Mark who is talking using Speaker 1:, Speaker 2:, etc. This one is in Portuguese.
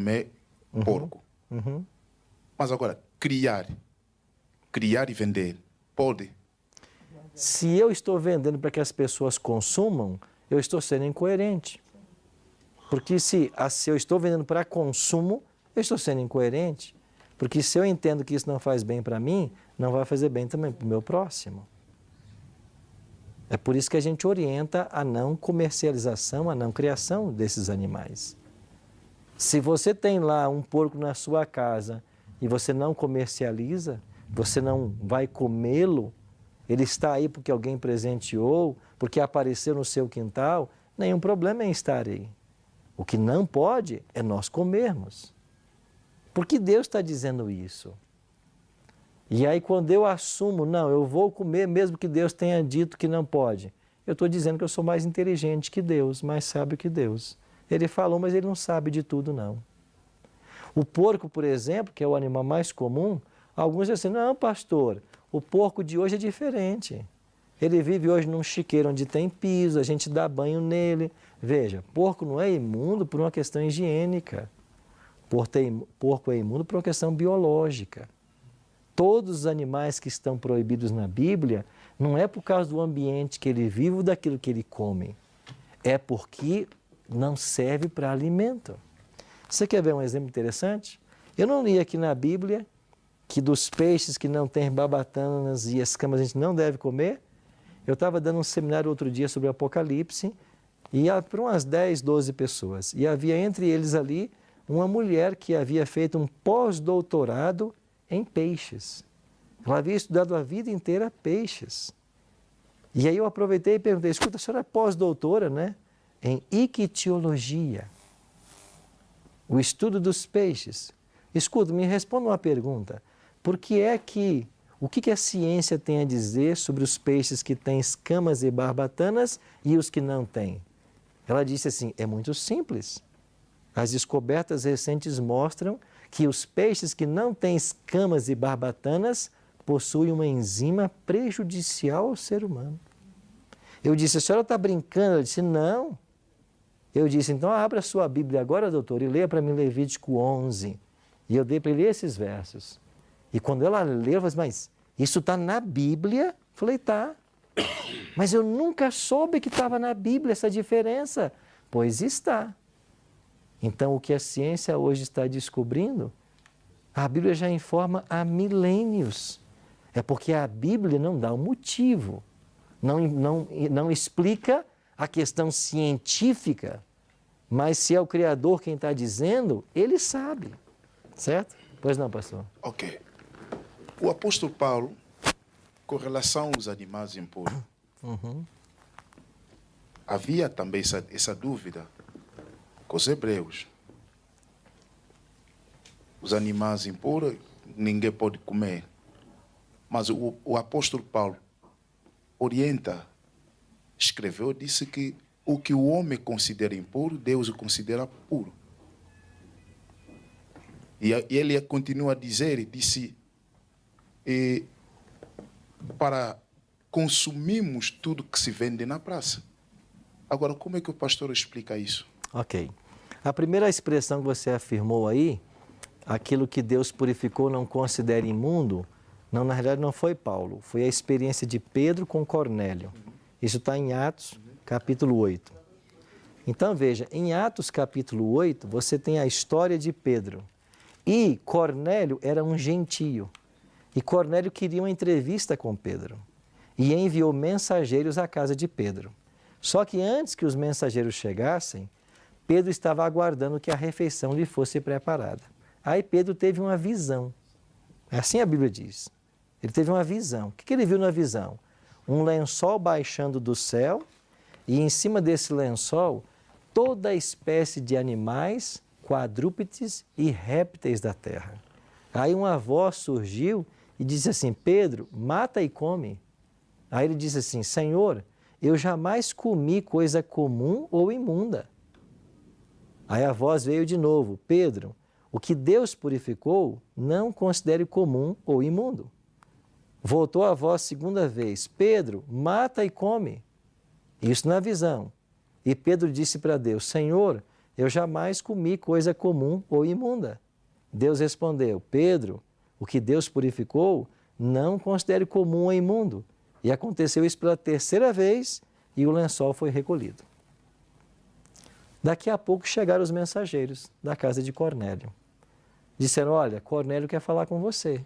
Speaker 1: comer porco. Mas agora, criar e vender, pode?
Speaker 2: Se eu estou vendendo para que as pessoas consumam, eu estou sendo incoerente. Porque se eu estou vendendo para consumo, eu estou sendo incoerente. Porque se eu entendo que isso não faz bem para mim, não vai fazer bem também para o meu próximo. É por isso que a gente orienta a não comercialização, a não criação desses animais. Se você tem lá um porco na sua casa e você não comercializa, você não vai comê-lo, ele está aí porque alguém presenteou, porque apareceu no seu quintal, nenhum problema em estar aí. O que não pode é nós comermos. Por que Deus está dizendo isso? E aí quando eu assumo, não, eu vou comer mesmo que Deus tenha dito que não pode, eu estou dizendo que eu sou mais inteligente que Deus, mais sábio que Deus. Ele falou, mas ele não sabe de tudo, não. O porco, por exemplo, que é o animal mais comum, alguns dizem assim, não, pastor, o porco de hoje é diferente. Ele vive hoje num chiqueiro onde tem piso, a gente dá banho nele. Veja, porco não é imundo por uma questão higiênica. Porco é imundo por uma questão biológica. Todos os animais que estão proibidos na Bíblia, não é por causa do ambiente que ele vive ou daquilo que ele come. É porque não serve para alimento. Você quer ver um exemplo interessante? Eu não li aqui na Bíblia que dos peixes que não têm barbatanas e escamas a gente não deve comer. Eu estava dando um seminário outro dia sobre o Apocalipse e para umas 10, 12 pessoas. E havia entre eles ali uma mulher que havia feito um pós-doutorado em peixes. Ela havia estudado a vida inteira peixes. E aí eu aproveitei e perguntei, escuta, a senhora é pós-doutora, né? Em ictiologia, o estudo dos peixes. Escuta, me responda uma pergunta. O que a ciência tem a dizer sobre os peixes que têm escamas e barbatanas e os que não têm? Ela disse assim, é muito simples. As descobertas recentes mostram que os peixes que não têm escamas e barbatanas possuem uma enzima prejudicial ao ser humano. Eu disse, a senhora está brincando? Ela disse, não. Eu disse, então abra a sua Bíblia agora, doutor, e leia para mim Levítico 11. E eu dei para ele esses versos. E quando ela leu, ela falou, mas isso está na Bíblia? Eu falei, tá. Mas eu nunca soube que estava na Bíblia essa diferença. Pois está. Então, o que a ciência hoje está descobrindo, a Bíblia já informa há milênios. É porque a Bíblia não dá um motivo, não explica a questão científica, mas se é o Criador quem está dizendo, ele sabe, certo? Pois não, pastor?
Speaker 1: Ok. O apóstolo Paulo, com relação aos animais impuros, havia também essa dúvida com os hebreus. Os animais impuros, ninguém pode comer. Mas o apóstolo Paulo orienta, escreveu, disse que o que o homem considera impuro, Deus o considera puro. E ele continua a dizer, disse, para consumirmos tudo que se vende na praça. Agora, como é que o pastor explica isso?
Speaker 2: Ok. A primeira expressão que você afirmou aí, aquilo que Deus purificou não considera imundo, não, na realidade não foi Paulo, foi a experiência de Pedro com Cornélio. Isso está em Atos, capítulo 8. Então veja, em Atos capítulo 8, você tem a história de Pedro. E Cornélio era um gentio. E Cornélio queria uma entrevista com Pedro. E enviou mensageiros à casa de Pedro. Só que antes que os mensageiros chegassem, Pedro estava aguardando que a refeição lhe fosse preparada. Aí Pedro teve uma visão. Assim a Bíblia diz. Ele teve uma visão. O que ele viu na visão? Um lençol baixando do céu e em cima desse lençol toda a espécie de animais, quadrúpedes e répteis da terra. Aí uma voz surgiu e disse assim, Pedro, mata e come. Aí ele disse assim, Senhor, eu jamais comi coisa comum ou imunda. Aí a voz veio de novo, Pedro, o que Deus purificou, não considere comum ou imundo. Voltou a voz segunda vez, Pedro, mata e come. Isso na visão. E Pedro disse para Deus, Senhor, eu jamais comi coisa comum ou imunda. Deus respondeu: Pedro, o que Deus purificou, não considere comum ou imundo. E aconteceu isso pela terceira vez e o lençol foi recolhido. Daqui a pouco chegaram os mensageiros da casa de Cornélio. Disseram: olha, Cornélio quer falar com você.